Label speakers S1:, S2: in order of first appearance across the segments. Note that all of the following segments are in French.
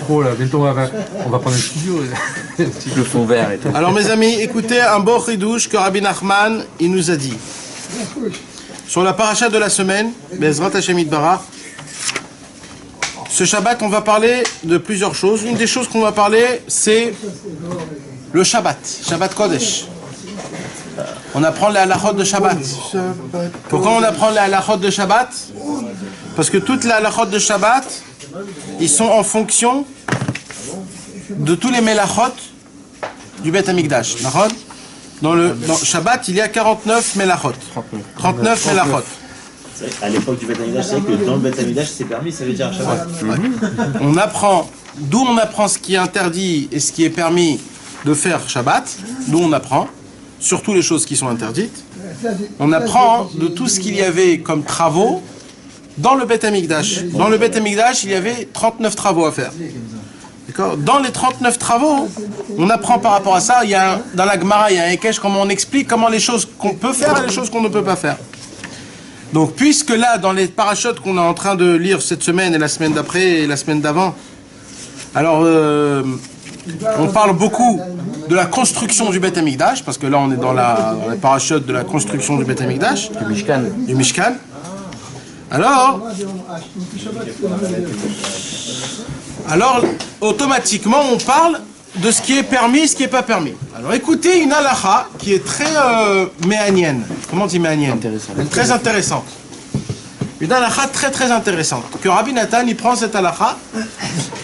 S1: micro là, bientôt on va prendre un studio.
S2: Le fond vert et tout.
S3: Alors mes amis, écoutez un beau chidouche que Rabbi Nachman, il nous a dit. Sur la paracha de la semaine, Bezrat Hashem Yitbarach, ce Shabbat, on va parler de plusieurs choses. Une des choses qu'on va parler, c'est le Shabbat, Shabbat Kodesh. On apprend les halachot de Shabbat. Pourquoi on apprend les halachot de Shabbat? Parce que toutes les halachot de Shabbat, ils sont en fonction de tous les melachot du Beth Amikdash. Dans Shabbat, il y a 49 melachot. 39 melachot.
S4: À l'époque du Beth Amikdash, c'est vrai que dans le Beth Amikdash, c'est permis, ça veut dire un Shabbat.
S3: On apprend, d'où on apprend ce qui est interdit et ce qui est permis de faire Shabbat, d'où on apprend, surtout les choses qui sont interdites. On apprend de tout ce qu'il y avait comme travaux dans le Beth Amikdash. Dans le Beth Amikdash, il y avait 39 travaux à faire. D'accord ? Dans les 39 travaux, on apprend par rapport à ça. Il y a dans la Gemara, il y a un Ekesh, comment on explique comment les choses qu'on peut faire et les choses qu'on ne peut pas faire. Donc, puisque là, dans les parachutes qu'on est en train de lire cette semaine et la semaine d'après et la semaine d'avant, alors on parle beaucoup de la construction du Beth Amikdash, parce que là on est dans les parachutes de la construction du Beth Amikdash, du Mishkan. Alors, automatiquement on parle de ce qui est permis et ce qui n'est pas permis. Alors écoutez une halakha qui est très méanienne. Comment on dit méanienne? Très intéressante. Une halakha très très intéressante. Que Rabbi Nathan, il prend cette halakha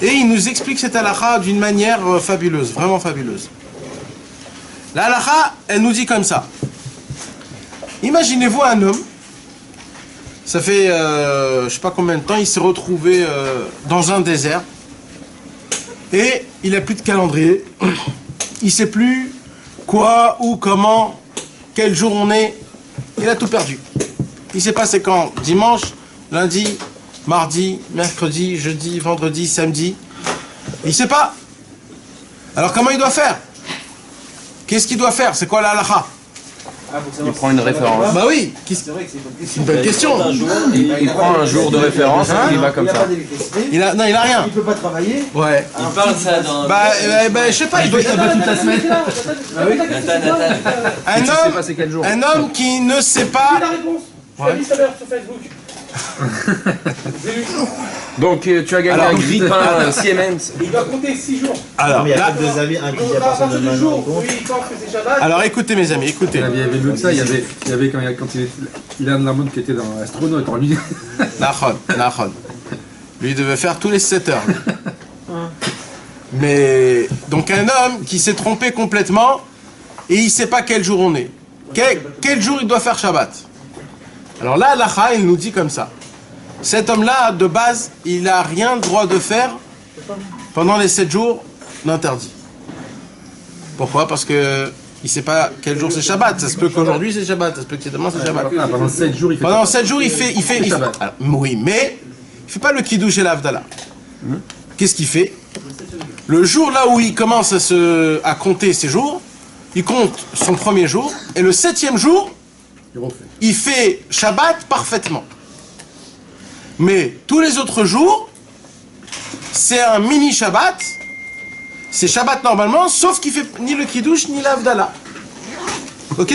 S3: et il nous explique cette halakha d'une manière fabuleuse, vraiment fabuleuse. La halakha, elle nous dit comme ça. Imaginez-vous un homme, ça fait je sais pas combien de temps, il s'est retrouvé dans un désert et il n'a plus de calendrier, il sait plus quoi, où, comment, quel jour on est, il a tout perdu. Il s'est passé quand? Dimanche, lundi, mardi, mercredi, jeudi, vendredi, samedi. Il sait pas. Alors comment il doit faire? Qu'est-ce qu'il doit faire? C'est quoi la halakha?
S2: Il prend une référence.
S3: Bah oui, c'est une bonne question.
S2: Il prend un jour de référence et il va comme ça.
S3: Non, il a rien.
S4: Il peut pas travailler.
S3: Ouais.
S5: Il parle ça dans...
S3: Je sais pas, il doit...
S1: toute la semaine.
S3: Un homme qui ne sait pas...
S6: La réponse. Je l'ai mis tout à l'heure sur Facebook.
S2: Donc tu as gagné un grille-pain Siemens.
S6: Il doit compter 6 jours.
S3: Alors,
S4: Il y a
S3: là,
S4: que deux amis, un qui dit à
S6: À
S4: personne
S6: partir
S4: de
S6: du
S4: maintenant.
S6: jour où il pense que c'est Shabbat,
S3: alors écoutez mes amis, écoutez.
S1: Il y avait mieux que ça, il y avait quand il a un homme qui était dans l'astronaute en lui.
S3: Nahon. Lui il devait faire tous les 7 heures. Mais, donc un homme qui s'est trompé complètement et il ne sait pas quel jour on est. Quel jour il doit faire Shabbat? Alors là, l'Acha, il nous dit comme ça. Cet homme-là, de base, il n'a rien le droit de faire pendant les 7 jours d'interdit. Pourquoi? Parce que il ne sait pas quel jour c'est Shabbat. Ça se peut qu'aujourd'hui c'est Shabbat, ça se peut que demain c'est Shabbat.
S1: Pendant 7 jours, il fait.
S3: Pendant 7 jours, il fait alors, oui, mais il ne fait pas le Kiddush et l'Avdallah. Qu'est-ce qu'il fait? Le jour là où il commence à compter ses jours, il compte son premier jour, et le 7e jour, il fait Shabbat parfaitement. Mais tous les autres jours, c'est un mini Shabbat, c'est Shabbat normalement, sauf qu'il fait ni le Kiddush ni l'Avdallah. Ok?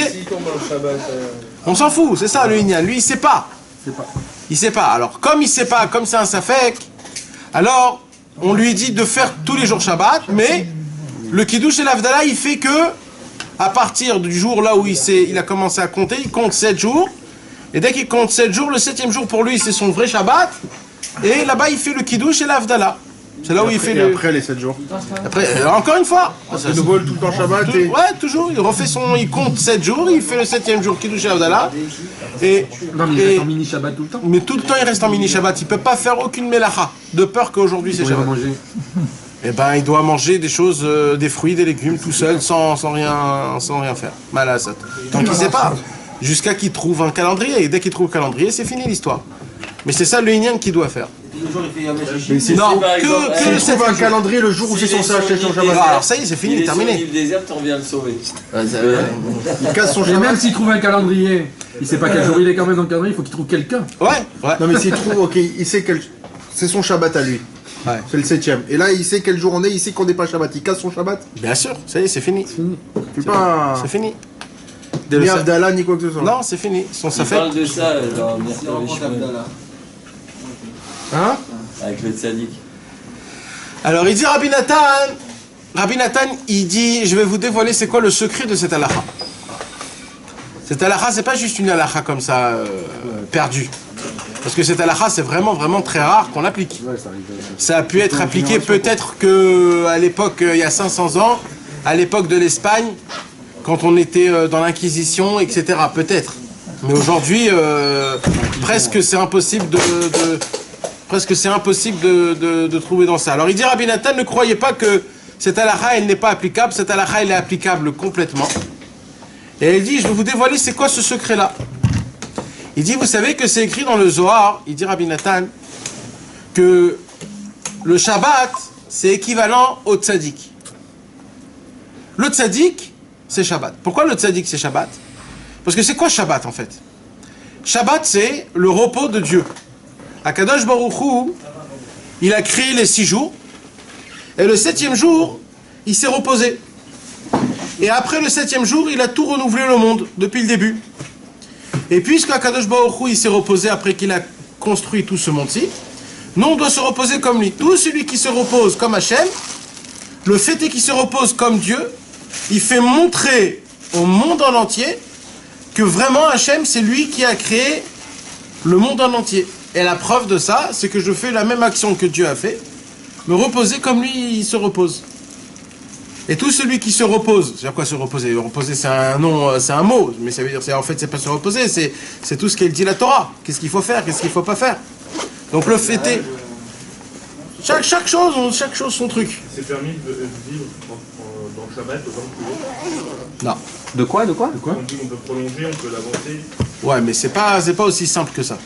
S3: On s'en fout, c'est ça le Inyan. Lui, il sait pas. Il sait pas. Alors, comme il sait pas, comme c'est un Safek, alors on lui dit de faire tous les jours Shabbat, mais le Kiddush et l'Avdallah, il fait que à partir du jour là où il a commencé à compter, il compte 7 jours. Et dès qu'il compte 7 jours, le 7e jour pour lui, c'est son vrai Shabbat. Et là-bas, il fait le Kiddush et l'Avdallah. C'est là où il fait
S7: après les 7 jours.
S3: Après, encore une fois.
S7: Il nous vole tout le temps Shabbat.
S3: Ouais, toujours. Il compte 7 jours, il fait le 7e jour Kiddush et Avdallah.
S1: Non, mais il reste en mini Shabbat tout le temps.
S3: Mais tout le temps, il reste en mini Shabbat. Il peut pas faire aucune melacha, de peur qu'aujourd'hui c'est Shabbat.
S1: Manger.
S3: Eh ben, il doit manger des choses, des fruits, des légumes, tout seul, sans rien faire. Malassat. Tant qu'il sait pas. Jusqu'à qu'il trouve un calendrier. Et dès qu'il trouve le calendrier, c'est fini l'histoire. Mais c'est ça le Inyan qu'il doit faire. Non,
S7: que le trouve un calendrier le jour où c'est censé acheter son Shabbat.
S3: Alors ça y est, c'est fini, terminé.
S5: Il déserte, on vient le sauver.
S7: Il casse son
S1: Et même
S7: Shabbat.
S1: s'il trouve un calendrier, il sait pas quel jour il est quand même dans le calendrier, il faut qu'il trouve quelqu'un.
S3: Ouais.
S7: Non mais s'il trouve, ok, il sait que c'est son Shabbat à lui.
S3: Ouais.
S7: C'est le 7e. Et là, il sait quel jour on est, il sait qu'on n'est pas Shabbat. Il casse son Shabbat.
S3: Bien sûr, ça y est, c'est fini.
S7: C'est pas
S3: C'est fini.
S7: ni Avdallah ni quoi que ce soit.
S3: Non, c'est fini.
S5: On
S3: Ça fait.
S5: parle de ça dans Mercure les chemins.
S7: Hein?
S5: Avec le tzaddik.
S3: Alors il dit Rabbi Nathan, il dit, je vais vous dévoiler c'est quoi le secret de cette halakha. Cette halakha, c'est pas juste une halakha comme ça, perdue. Parce que cette halakha, c'est vraiment très rare qu'on l'applique. Ça a pu être appliqué peut-être que à l'époque, il y a 500 ans, à l'époque de l'Espagne, quand on était dans l'Inquisition, etc. Peut-être. Mais aujourd'hui, presque c'est impossible de trouver dans ça. Alors il dit Rabbi Nathan, ne croyez pas que cette halakha, elle n'est pas applicable. Cette halakha, elle est applicable complètement. Et il dit, je vais vous dévoiler c'est quoi ce secret-là. Il dit, vous savez que c'est écrit dans le Zohar, il dit Rabbi Nathan, que le Shabbat, c'est équivalent au tzaddik. Le tzaddik, c'est Shabbat. Pourquoi le tzaddik, c'est Shabbat? Parce que c'est quoi Shabbat, en fait? Shabbat, c'est le repos de Dieu. Akadosh Baruch Hu, il a créé les 6 jours, et le 7e jour, il s'est reposé. Et après le 7e jour, il a tout renouvelé le monde, depuis le début. Et puisque Akadosh Baruch Hu, il s'est reposé après qu'il a construit tout ce monde-ci, nous, on doit se reposer comme lui. Tout celui qui se repose comme Hachem, le fait est qu'il se repose comme Dieu, il fait montrer au monde en entier que vraiment Hachem, c'est lui qui a créé le monde en entier. Et la preuve de ça, c'est que je fais la même action que Dieu a fait, me reposer comme lui, il se repose. Et tout celui qui se repose, c'est à quoi se reposer? Reposer, c'est un nom, c'est un mot, mais ça veut dire, en fait, c'est pas se reposer, c'est tout ce qu'elle dit la Torah. Qu'est-ce qu'il faut faire, qu'est-ce qu'il faut pas faire. Donc le fait est, chaque chose son truc.
S8: C'est permis de vivre dans le Shabbat autant que l'autre.
S3: Non.
S2: De quoi?
S8: On dit qu'on peut prolonger, on peut l'avancer.
S3: Ouais, mais c'est pas aussi simple que ça.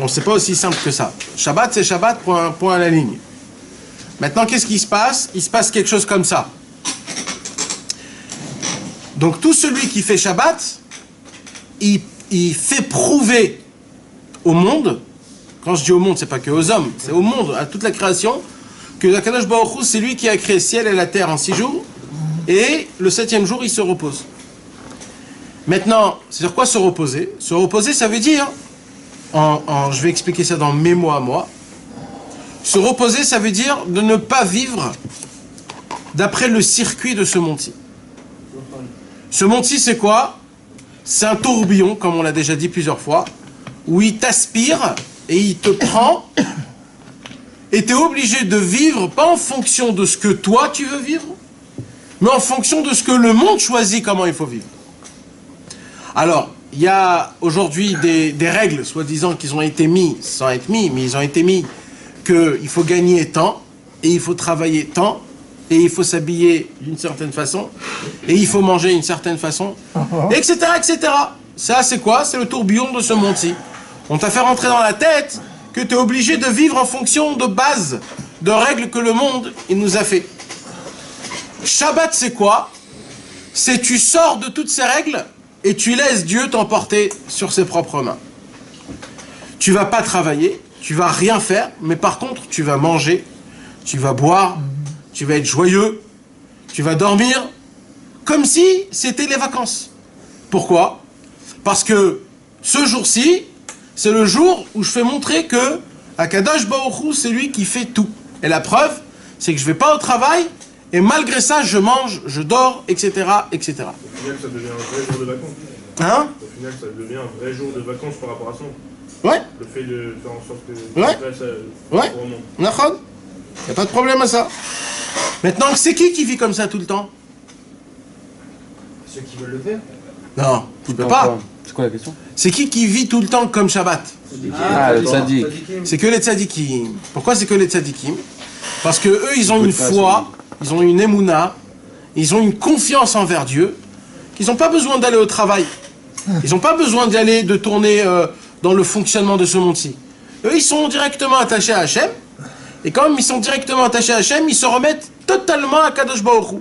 S3: Non, c'est pas aussi simple que ça. Shabbat, c'est Shabbat, point à la ligne. Maintenant, qu'est-ce qui se passe? Il se passe quelque chose comme ça. Donc, tout celui qui fait Shabbat, il fait prouver au monde, quand je dis au monde, c'est pas que aux hommes, c'est au monde, à toute la création, que Akadosh Baruch Hu, c'est lui qui a créé le ciel et la terre en 6 jours, et le 7e jour, il se repose. Maintenant, c'est sur quoi se reposer? Se reposer, ça veut dire, je vais expliquer ça dans mes mots à moi, se reposer, ça veut dire de ne pas vivre d'après le circuit de ce monde-ci. Ce monde-ci, c'est quoi? C'est un tourbillon, comme on l'a déjà dit plusieurs fois, où il t'aspire et il te prend, et tu es obligé de vivre, pas en fonction de ce que toi tu veux vivre, mais en fonction de ce que le monde choisit comment il faut vivre. Alors, il y a aujourd'hui des règles, soi-disant, qu'ils ont été mis, sans être mis, mais ils ont été mis, qu'il faut gagner tant, et il faut travailler tant, et il faut s'habiller d'une certaine façon, et il faut manger d'une certaine façon, etc., etc. Ça, c'est quoi? C'est le tourbillon de ce monde-ci. On t'a fait rentrer dans la tête que tu es obligé de vivre en fonction de bases, de règles que le monde, il nous a fait. Shabbat, c'est quoi? C'est tu sors de toutes ces règles, et tu laisses Dieu t'emporter sur ses propres mains. Tu vas pas travailler, tu vas rien faire, mais par contre, tu vas manger, tu vas boire, tu vas être joyeux, tu vas dormir, comme si c'était les vacances. Pourquoi? Parce que ce jour-ci, c'est le jour où je fais montrer que Akadosh Baruch Hu, c'est lui qui fait tout. Et la preuve, c'est que je vais pas au travail, et malgré ça, je mange, je dors, etc., etc.
S8: Au final, ça devient un vrai jour de vacances.
S3: Hein?
S8: Au final, ça devient un vrai jour de vacances par rapport à ça.
S3: Ouais.
S8: Le fait de faire en sorte que...
S3: Ouais.
S8: Ça,
S3: Ouais. Il n'y a pas de problème à ça. Maintenant, c'est qui vit comme ça tout le temps?
S7: Ceux qui veulent le faire.
S3: Non, tu peux pas.
S2: C'est quoi la question?
S3: C'est qui vit tout le temps comme Shabbat?
S2: Ah, le tzaddik.
S3: C'est que les tzadikim. Pourquoi c'est que les tzadikim? Parce que eux, ils ont une foi, ils ont une émouna, ils ont une confiance envers Dieu, qu'ils n'ont pas besoin d'aller au travail. Ils n'ont pas besoin d'y aller, de tourner dans le fonctionnement de ce monde-ci. Eux, ils sont directement attachés à Hachem. Et comme ils sont directement attachés à Hachem, ils se remettent totalement à Kadosh Baruch Hu.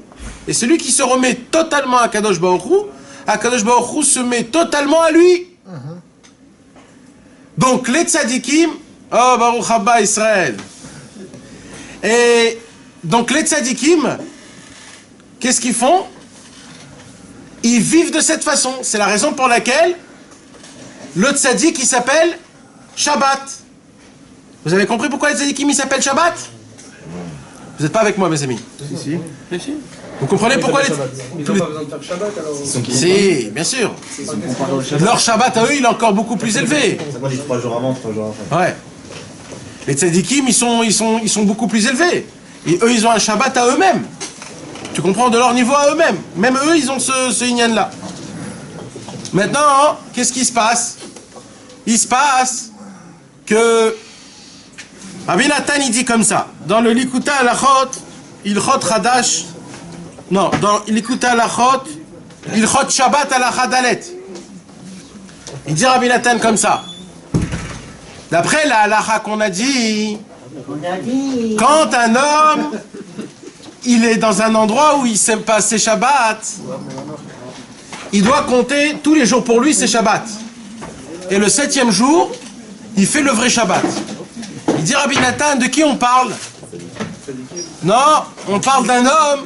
S3: Et celui qui se remet totalement à Kadosh Baruch Hu se met totalement à lui. Donc les tzadikim, oh Baruch Haba Israël. Et donc les tzadikim, qu'est-ce qu'ils font? Ils vivent de cette façon. C'est la raison pour laquelle le tzadik, il s'appelle Shabbat. Vous avez compris pourquoi les tzadikim, il s'appelle Shabbat? Vous n'êtes pas avec moi, mes amis?
S7: Si.
S3: Vous comprenez pourquoi les...
S6: Ils n'ont pas besoin de faire Shabbat alors.
S3: Si, bien sûr. Leur Shabbat à eux, il est encore beaucoup plus élevé.
S4: Ça qu'on dit 3 jours avant, 3 jours après.
S3: Ouais. Les tzadikim, ils sont beaucoup plus élevés. Et eux, ils ont un Shabbat à eux-mêmes. Tu comprends? De leur niveau à eux-mêmes. Même eux, ils ont ce inyan-là. Maintenant, qu'est-ce qui se passe? Il se passe que Rabbi Nathan, il dit comme ça. Dans le Likuta Alachot, Ilchot Hadash. Non, dans Likuta Alachot, Ilchot Shabbat Alachad Dalet. Il dit Rabbi Nathan comme ça. D'après la halacha qu'on a dit, quand un homme, il est dans un endroit où il sait passer Shabbat, il doit compter tous les jours pour lui, c'est Shabbat. Et le 7e jour, il fait le vrai Shabbat. Il dit Rabbi Nathan, de qui on parle? Non, on parle d'un homme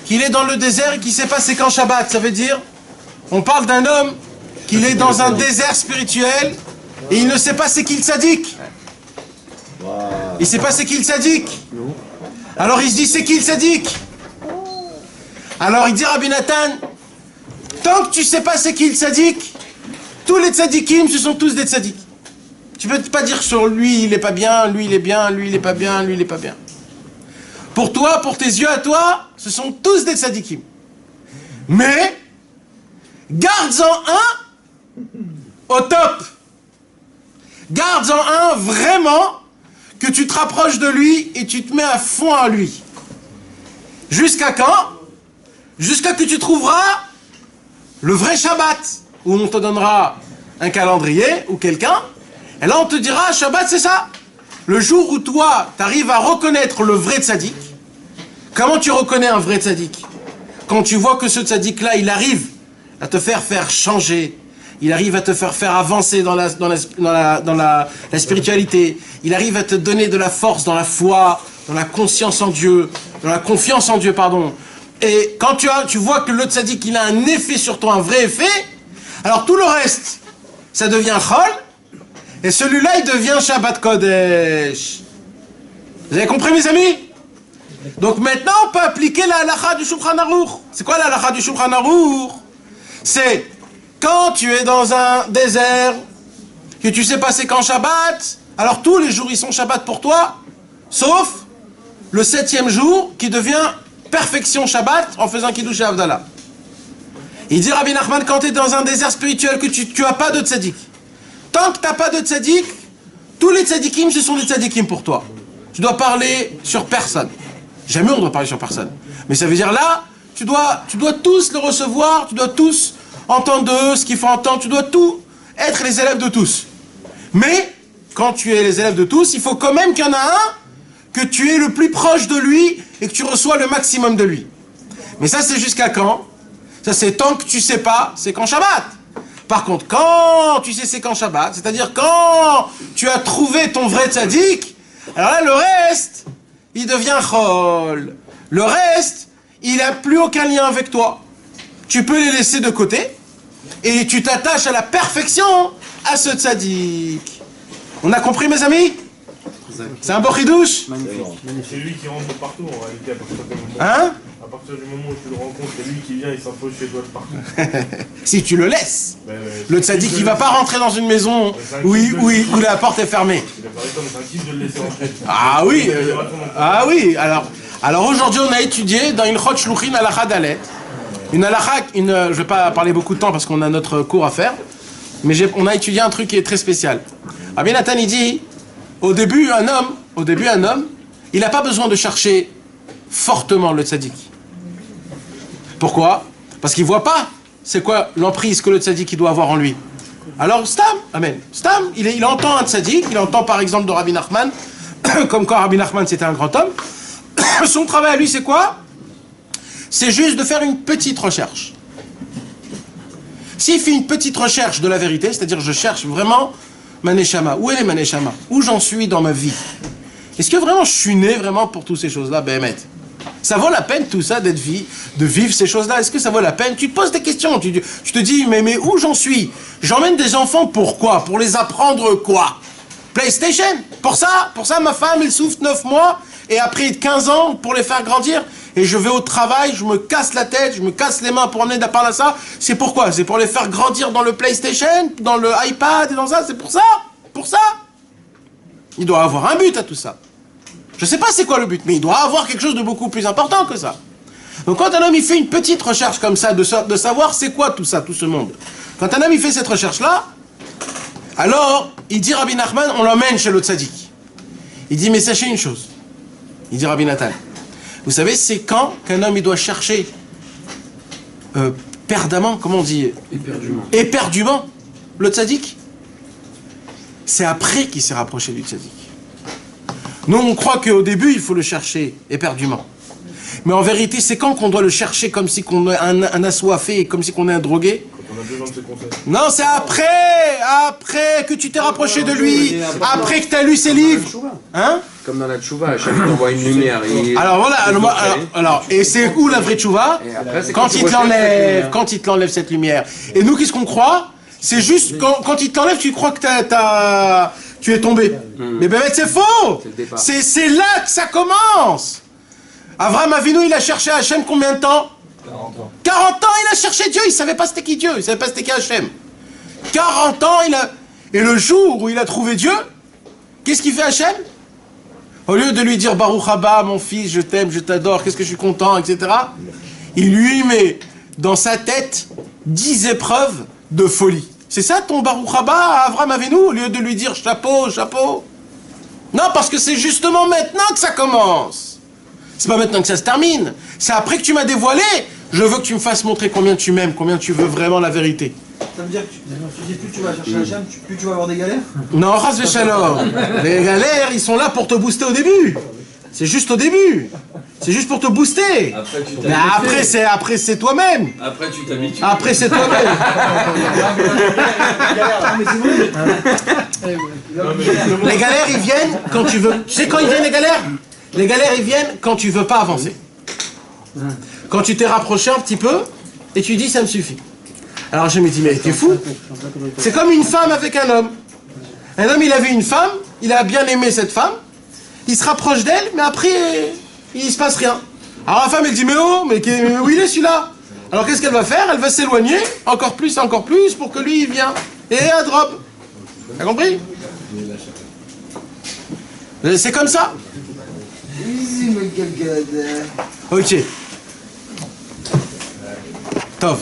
S3: qui est dans le désert et qui sait pas c'est quand Shabbat. Ça veut dire, on parle d'un homme qui est dans un désert spirituel et il ne sait pas c'est qui le tzaddik. Il sait pas c'est qui le tzaddik. Alors il se dit c'est qui le tzaddik. Alors il dit Rabbi Nathan, tant que tu sais pas c'est qui le tzaddik, tous les tzaddikim ce sont tous des tzaddik. Tu peux pas dire sur lui il est pas bien, lui il est bien, lui il est pas bien, lui il est pas bien. Pour toi, pour tes yeux à toi, ce sont tous des tzaddikim. Mais garde-en un au top. Garde-en un vraiment que tu te rapproches de lui et tu te mets à fond à lui. Jusqu'à quand? Jusqu'à que tu trouveras le vrai Shabbat, où on te donnera un calendrier ou quelqu'un, et là on te dira Shabbat c'est ça. Le jour où toi tu arrives à reconnaître le vrai tzaddik. Comment tu reconnais un vrai tzaddik? Quand tu vois que ce tzaddik là il arrive à te faire changer, il arrive à te faire avancer dans la spiritualité, il arrive à te donner de la force dans la foi, dans la conscience en Dieu, dans la confiance en Dieu, pardon. Et quand tu vois que le tzaddik il a un effet sur toi, un vrai effet, alors tout le reste, ça devient chol, et celui-là il devient Shabbat Kodesh. Vous avez compris mes amis? Donc maintenant on peut appliquer la halacha du Shulchan Aruch. C'est quoi la halacha du Shulchan Aruch? C'est quand tu es dans un désert, que tu sais passer quand Shabbat, alors tous les jours ils sont Shabbat pour toi, sauf le 7e jour qui devient perfection Shabbat en faisant Kiddush et Havdalah. Il dit Rabbi Nachman, quand tu es dans un désert spirituel que tu n'as pas de tzaddik, tant que tu n'as pas de tzaddik, tous les tzaddikim ce sont des tzaddikim pour toi. Tu dois parler sur personne. Jamais on doit parler sur personne. Mais ça veut dire là, tu dois tous le recevoir, tu dois tous entendre de eux ce qu'il faut entendre, tu dois tout être les élèves de tous. Mais, quand tu es les élèves de tous, il faut quand même qu'il y en a un que tu es le plus proche de lui et que tu reçois le maximum de lui. Mais ça c'est jusqu'à quand? Ça c'est tant que tu sais pas, c'est quand Shabbat. Par contre, quand tu sais c'est quand Shabbat, c'est-à-dire quand tu as trouvé ton vrai tzaddik, alors là le reste, il devient chol. Le reste, il n'a plus aucun lien avec toi. Tu peux les laisser de côté et tu t'attaches à la perfection à ce tzaddik. On a compris mes amis? C'est un beau chidouche?
S8: C'est lui qui rentre partout en réalité à partir du moment.
S3: Hein?
S8: À partir du moment où tu le rencontres, c'est lui qui vient et s'impose chez toi de partout.
S3: Si tu le laisses. Le tzaddik, il ne va pas rentrer dans une maison où la porte est fermée.
S8: C'est un kiff de le laisser rentrer.
S3: Ah oui, oui. Alors aujourd'hui, on a étudié dans une Chot Shluchin Halacha Dalet. Une halakha, je ne vais pas parler beaucoup de temps parce qu'on a notre cours à faire, mais on a étudié un truc qui est très spécial. Rabbi Nathan, il dit, au début, un homme, il n'a pas besoin de chercher fortement le tzaddik. Pourquoi? Parce qu'il ne voit pas c'est quoi l'emprise que le tzaddik doit avoir en lui. Alors, Stam, amen. Stam, il entend un tzaddik, il entend par exemple de Rabbi Nachman, comme quoi Rabbi Nachman c'était un grand homme. Son travail à lui, c'est quoi? C'est juste de faire une petite recherche. S'il fait une petite recherche de la vérité, c'est-à-dire je cherche vraiment ma neshama, où est ma neshama, où j'en suis dans ma vie, Est-ce que vraiment je suis né vraiment pour toutes ces choses-là, Béhémet? Ça vaut la peine tout ça de vivre ces choses-là? Est-ce que ça vaut la peine? Tu te poses des questions, tu te dis, mais où j'en suis? J'emmène des enfants pourquoi? Pour les apprendre quoi? PlayStation? Pour ça, ma femme, elle souffre 9 mois, et après 15 ans, pour les faire grandir, et je vais au travail, je me casse la tête, je me casse les mains pour emmener de par ça. C'est pourquoi? C'est pour les faire grandir dans le PlayStation, dans le iPad, et dans ça? C'est pour ça? Pour ça? Il doit avoir un but à tout ça. Je sais pas c'est quoi le but, mais il doit avoir quelque chose de beaucoup plus important que ça. Donc quand un homme il fait une petite recherche comme ça, de savoir c'est quoi tout ça, tout ce monde. Quand un homme il fait cette recherche-là, alors il dit Rabbi Nachman, on l'emmène chez le tzaddik. Il dit mais sachez une chose. Il dit Rabbi Nathan, vous savez c'est quand qu'un homme il doit chercher perdamment, comment on dit? Éperdument le tzaddik. C'est après qu'il s'est rapproché du tzaddik. Nous, on croit qu'au début, il faut le chercher éperdument. Mais en vérité, c'est quand qu'on doit le chercher comme si qu'on est un assoiffé, comme si qu'on est un drogué?
S8: Quand on a besoin de ses conseils.
S3: Non, c'est après que tu t'es rapproché de lui, après que tu as lu ses livres. Hein?
S2: Comme dans la tchouva, à chaque fois on voit une lumière.
S3: Alors voilà, et c'est où la vraie tchouva? Quand il te l'enlève cette lumière. Et nous, qu'est-ce qu'on croit? C'est juste quand il te l'enlève, tu crois que tu es tombé. Mais ben c'est faux. C'est là que ça commence. Avraham Avinu, il a cherché Hachem combien de temps? 40 ans. 40 ans, il a cherché Dieu. Il savait pas c'était qui Dieu. Il savait pas c'était qui Hachem. 40 ans, Et le jour où il a trouvé Dieu, qu'est-ce qu'il fait Hachem? Au lieu de lui dire Baruch haba, mon fils, je t'aime, je t'adore, qu'est-ce que je suis content, etc. Il lui met dans sa tête 10 épreuves de folie. C'est ça ton Baruch haba à Avraham Avinu, au lieu de lui dire chapeau, chapeau? Non, parce que c'est justement maintenant que ça commence. C'est pas maintenant que ça se termine. C'est après que tu m'as dévoilé. Je veux que tu me fasses montrer combien tu m'aimes, combien tu veux vraiment la vérité.
S6: Ça veut dire que tu dis plus tu vas chercher Hachem, plus tu vas avoir des galères?
S3: Non, Chas v'Shalom. Les galères, ils sont là pour te booster au début. C'est juste au début. C'est juste pour te booster.
S5: Après, tu
S3: Mais après, c'est toi-même.
S5: Après, tu t'habitues.
S3: Après, c'est toi-même. Les galères, ils viennent quand tu veux. Tu sais quand ils viennent, les galères? Les galères, ils viennent quand tu veux pas avancer. Quand tu t'es rapproché un petit peu et tu dis ça me suffit. Alors je me dis mais t'es fou? C'est comme une femme avec un homme. Un homme, il a vu une femme, il a bien aimé cette femme, il se rapproche d'elle, mais après il se passe rien. Alors la femme elle dit mais oh, mais où il est celui-là? Alors qu'est-ce qu'elle va faire? Elle va s'éloigner encore plus pour que lui il vienne. Et un drop. T'as compris? C'est comme ça. Ok. Tov.